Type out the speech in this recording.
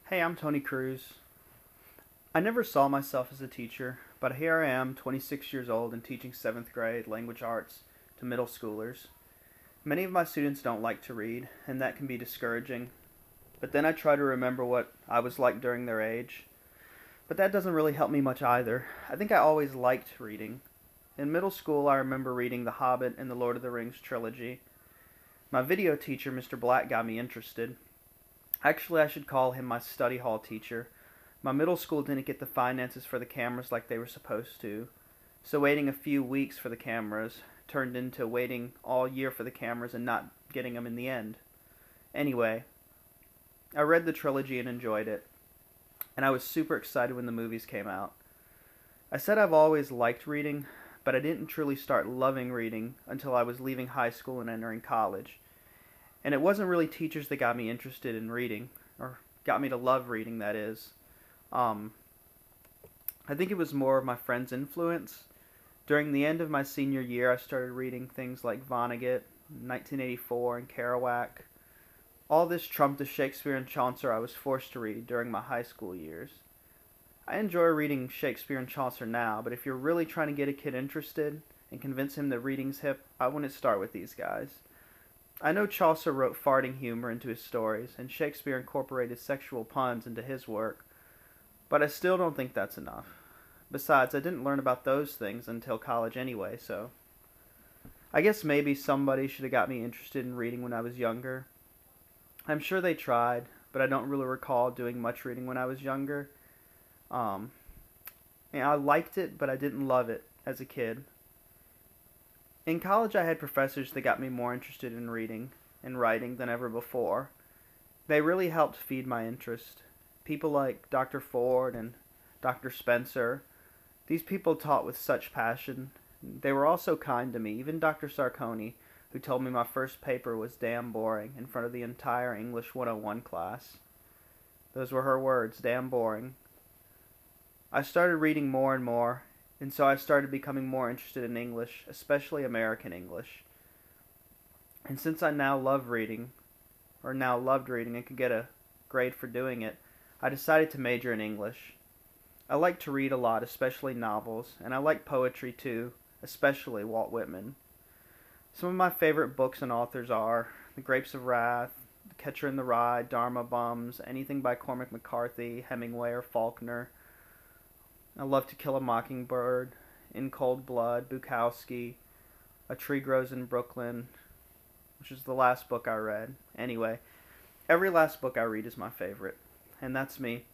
Hey, I'm Tony Cruz. I never saw myself as a teacher, but here I am, 26 years old and teaching 7th grade language arts to middle schoolers. Many of my students don't like to read, and that can be discouraging. But then I try to remember what I was like during their age. But that doesn't really help me much either. I think I always liked reading. In middle school, I remember reading The Hobbit and the Lord of the Rings trilogy. My video teacher, Mr. Black, got me interested. Actually, I should call him my study hall teacher. My middle school didn't get the finances for the cameras like they were supposed to, so waiting a few weeks for the cameras turned into waiting all year for the cameras and not getting them in the end. Anyway, I read the trilogy and enjoyed it, and I was super excited when the movies came out. I said I've always liked reading, but I didn't truly start loving reading until I was leaving high school and entering college. And it wasn't really teachers that got me interested in reading, or got me to love reading, that is. I think it was more of my friends' influence. During the end of my senior year, I started reading things like Vonnegut, 1984, and Kerouac. All this trumped the Shakespeare and Chaucer I was forced to read during my high school years. I enjoy reading Shakespeare and Chaucer now, but if you're really trying to get a kid interested and convince him that reading's hip, I wouldn't start with these guys. I know Chaucer wrote farting humor into his stories, and Shakespeare incorporated sexual puns into his work, but I still don't think that's enough. Besides, I didn't learn about those things until college anyway, so I guess maybe somebody should have got me interested in reading when I was younger. I'm sure they tried, but I don't really recall doing much reading when I was younger. And I liked it, but I didn't love it as a kid. In college, I had professors that got me more interested in reading and writing than ever before. They really helped feed my interest. People like Dr. Ford and Dr. Spencer. These people taught with such passion. They were also kind to me, even Dr. Sarconi, who told me my first paper was damn boring in front of the entire English 101 class. Those were her words, damn boring. I started reading more and more, and so I started becoming more interested in English, especially American English. And since I now loved reading and could get a grade for doing it, I decided to major in English. I like to read a lot, especially novels, and I like poetry too, especially Walt Whitman. Some of my favorite books and authors are The Grapes of Wrath, The Catcher in the Rye, Dharma Bums, anything by Cormac McCarthy, Hemingway, or Faulkner. I love To Kill a Mockingbird, In Cold Blood, Bukowski, A Tree Grows in Brooklyn, which is the last book I read. Anyway, every last book I read is my favorite, and that's me.